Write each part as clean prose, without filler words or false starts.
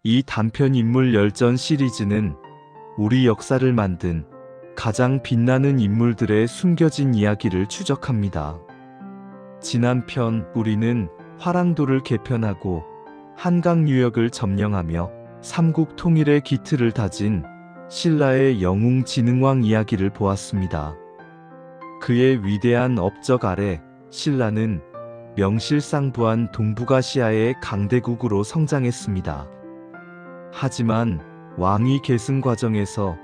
이 단편 인물 열전 시리즈는 우리 역사를 만든 가장 빛나는 인물들의 숨겨진 이야기를 추적합니다. 지난 편 우리는 화랑도를 개편하고 한강 유역을 점령하며 삼국 통일의 기틀을 다진 신라의 영웅진흥왕 이야기를 보았습니다. 그의 위대한 업적 아래 신라는 명실상부한 동북아시아의 강대국으로 성장했습니다. 하지만 왕위 계승 과정에서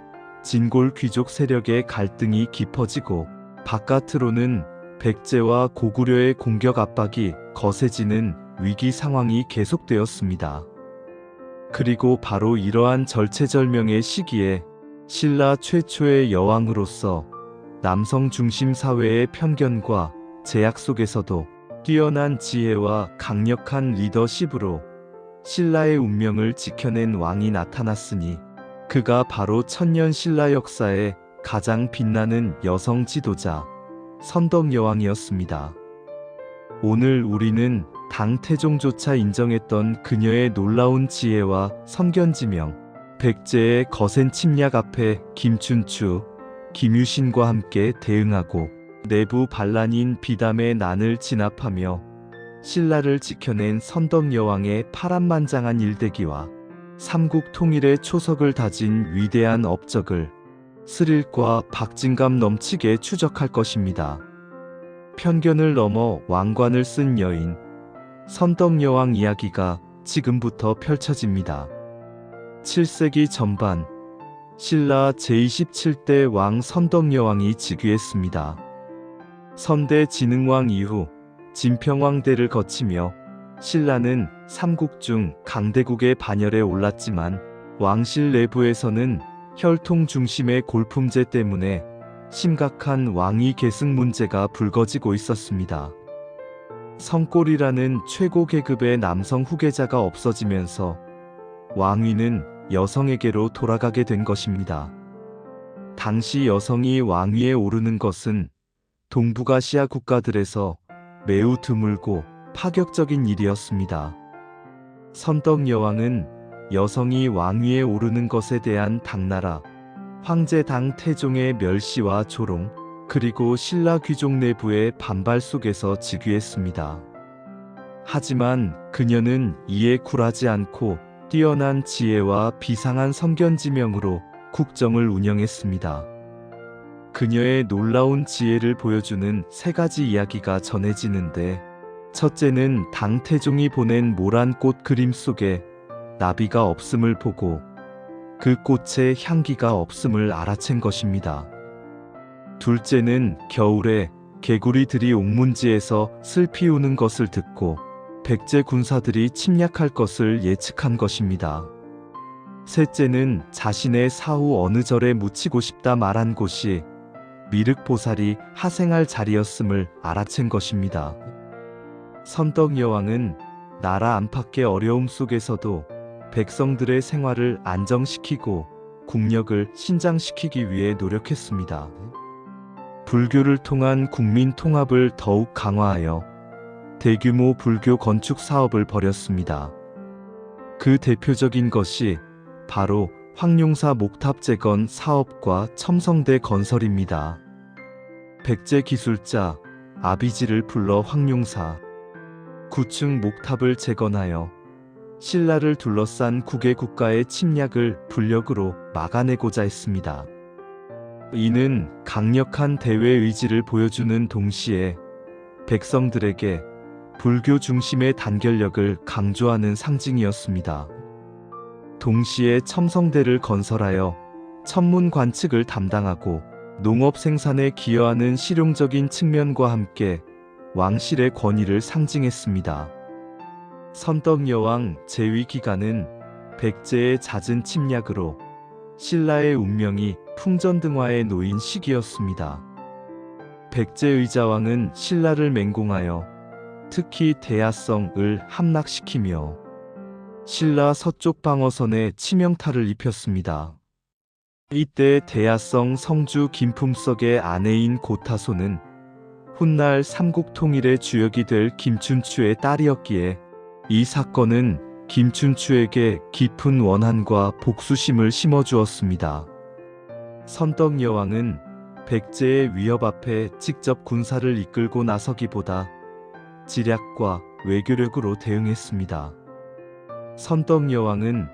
진골 귀족 세력의 갈등이 깊어지고 바깥으로는 백제와 고구려의 공격 압박이 거세지는 위기 상황이 계속되었습니다. 그리고 바로 이러한 절체절명의 시기에 신라 최초의 여왕으로서 남성 중심 사회의 편견과 제약 속에서도 뛰어난 지혜와 강력한 리더십으로 신라의 운명을 지켜낸 왕이 나타났으니 그가 바로 천년 신라 역사의 가장 빛나는 여성 지도자 선덕여왕이었습니다. 오늘 우리는 당태종조차 인정했던 그녀의 놀라운 지혜와 선견지명, 백제의 거센 침략 앞에 김춘추, 김유신과 함께 대응하고 내부 반란인 비담의 난을 진압하며 신라를 지켜낸 선덕여왕의 파란만장한 일대기와 삼국 통일의 초석을 다진 위대한 업적을 스릴과 박진감 넘치게 추적할 것입니다. 편견을 넘어 왕관을 쓴 여인 선덕여왕 이야기가 지금부터 펼쳐집니다. 7세기 전반 신라 제27대 왕 선덕여왕이 즉위했습니다. 선대 진흥왕 이후 진평왕대를 거치며 신라는 삼국 중 강대국의 반열에 올랐지만 왕실 내부에서는 혈통 중심의 골품제 때문에 심각한 왕위 계승 문제가 불거지고 있었습니다. 성골이라는 최고 계급의 남성 후계자가 없어지면서 왕위는 여성에게로 돌아가게 된 것입니다. 당시 여성이 왕위에 오르는 것은 동북아시아 국가들에서 매우 드물고 파격적인 일이었습니다. 선덕여왕은 여성이 왕위에 오르는 것에 대한 당나라 황제당 태종의 멸시와 조롱, 그리고 신라 귀족 내부의 반발 속에서 즉위했습니다. 하지만 그녀는 이에 굴하지 않고 뛰어난 지혜와 비상한 선견지명으로 국정을 운영했습니다. 그녀의 놀라운 지혜를 보여주는 세 가지 이야기가 전해지는데, 첫째는 당태종이 보낸 모란꽃 그림 속에 나비가 없음을 보고 그 꽃에 향기가 없음을 알아챈 것입니다. 둘째는 겨울에 개구리들이 옥문지에서 슬피 우는 것을 듣고 백제 군사들이 침략할 것을 예측한 것입니다. 셋째는 자신의 사후 어느 절에 묻히고 싶다 말한 곳이 미륵보살이 하생할 자리였음을 알아챈 것입니다. 선덕여왕은 나라 안팎의 어려움 속에서도 백성들의 생활을 안정시키고 국력을 신장시키기 위해 노력했습니다. 불교를 통한 국민 통합을 더욱 강화하여 대규모 불교 건축 사업을 벌였습니다. 그 대표적인 것이 바로 황룡사 목탑 재건 사업과 첨성대 건설입니다. 백제 기술자 아비지를 불러 황룡사 9층 목탑을 재건하여 신라를 둘러싼 국외 국가의 침략을 불력으로 막아내고자 했습니다. 이는 강력한 대외 의지를 보여주는 동시에 백성들에게 불교 중심의 단결력을 강조하는 상징이었습니다. 동시에 첨성대를 건설하여 천문 관측을 담당하고 농업 생산에 기여하는 실용적인 측면과 함께 왕실의 권위를 상징했습니다. 선덕여왕 재위 기간은 백제의 잦은 침략으로 신라의 운명이 풍전등화에 놓인 시기였습니다. 백제 의자왕은 신라를 맹공하여 특히 대야성을 함락시키며 신라 서쪽 방어선에 치명타를 입혔습니다. 이때 대야성 성주 김품석의 아내인 고타소는 훗날 삼국 통일의 주역이 될 김춘추의 딸이었기에 이 사건은 김춘추에게 깊은 원한과 복수심을 심어주었습니다. 선덕 여왕은 백제의 위협 앞에 직접 군사를 이끌고 나서기보다 지략과 외교력으로 대응했습니다. 선덕 여왕은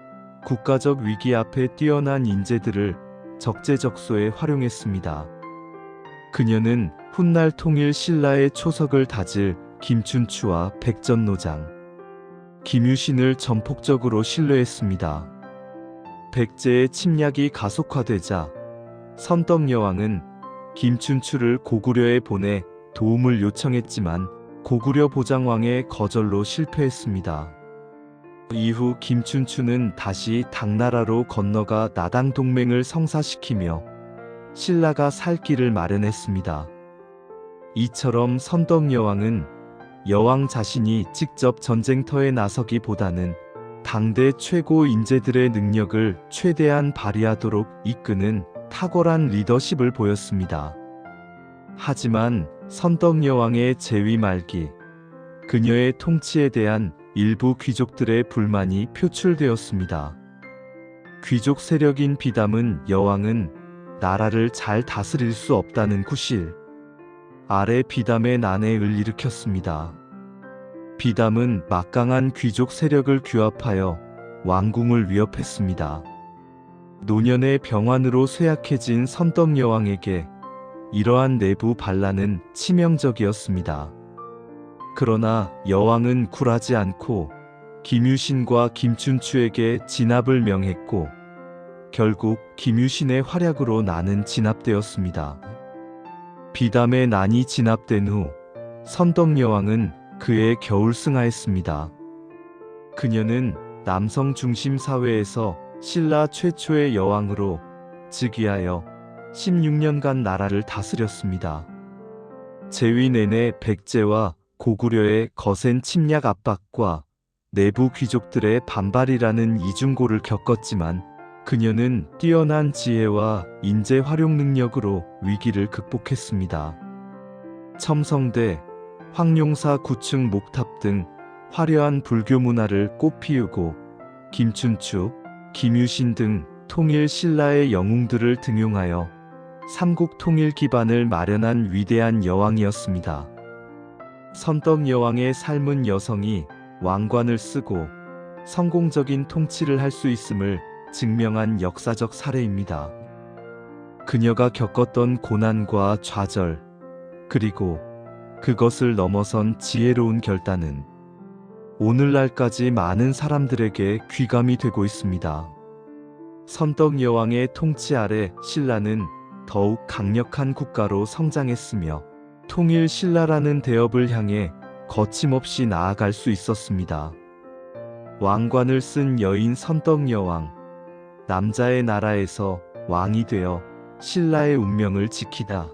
국가적 위기 앞에 뛰어난 인재들을 적재적소에 활용했습니다. 그녀는 훗날 통일 신라의 초석을 다질 김춘추와 백전노장, 김유신을 전폭적으로 신뢰했습니다. 백제의 침략이 가속화되자 선덕 여왕은 김춘추를 고구려에 보내 도움을 요청했지만 고구려 보장왕의 거절로 실패했습니다. 이후 김춘추는 다시 당나라로 건너가 나당 동맹을 성사시키며 신라가 살 길을 마련했습니다. 이처럼 선덕 여왕은 여왕 자신이 직접 전쟁터에 나서기보다는 당대 최고 인재들의 능력을 최대한 발휘하도록 이끄는 탁월한 리더십을 보였습니다. 하지만 선덕 여왕의 재위 말기, 그녀의 통치에 대한 일부 귀족들의 불만이 표출되었습니다. 귀족 세력인 비담은 여왕은 나라를 잘 다스릴 수 없다는 구실 아래 비담의 난해를 일으켰습니다. 비담은 막강한 귀족 세력을 규합하여 왕궁을 위협했습니다. 노년의 병환으로 쇠약해진 선덕 여왕에게 이러한 내부 반란은 치명적이었습니다. 그러나 여왕은 굴하지 않고 김유신과 김춘추에게 진압을 명했고 결국 김유신의 활약으로 난은 진압되었습니다. 비담의 난이 진압된 후 선덕 여왕은 그의 겨울 승하했습니다. 그녀는 남성 중심 사회에서 신라 최초의 여왕으로 즉위하여 16년간 나라를 다스렸습니다. 재위 내내 백제와 고구려의 거센 침략 압박과 내부 귀족들의 반발이라는 이중고를 겪었지만 그녀는 뛰어난 지혜와 인재 활용 능력으로 위기를 극복했습니다. 첨성대, 황룡사 구층 목탑 등 화려한 불교 문화를 꽃피우고 김춘추, 김유신 등 통일 신라의 영웅들을 등용하여 삼국 통일 기반을 마련한 위대한 여왕이었습니다. 선덕 여왕의 삶은 여성이 왕관을 쓰고 성공적인 통치를 할 수 있음을 증명한 역사적 사례입니다. 그녀가 겪었던 고난과 좌절, 그리고 그것을 넘어선 지혜로운 결단은 오늘날까지 많은 사람들에게 귀감이 되고 있습니다. 선덕 여왕의 통치 아래 신라는 더욱 강력한 국가로 성장했으며 통일 신라라는 대업을 향해 거침없이 나아갈 수 있었습니다. 왕관을 쓴 여인 선덕 여왕, 남자의 나라에서 왕이 되어 신라의 운명을 지키다.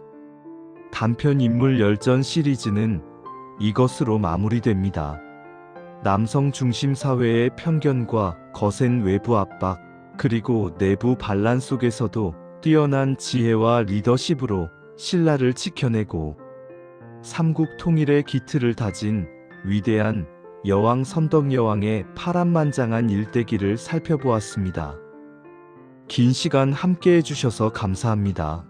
단편 인물 열전 시리즈는 이것으로 마무리됩니다. 남성 중심 사회의 편견과 거센 외부 압박, 그리고 내부 반란 속에서도 뛰어난 지혜와 리더십으로 신라를 지켜내고 삼국 통일의 기틀을 다진 위대한 여왕 선덕 여왕의 파란만장한 일대기를 살펴보았습니다. 긴 시간 함께 해주셔서 감사합니다.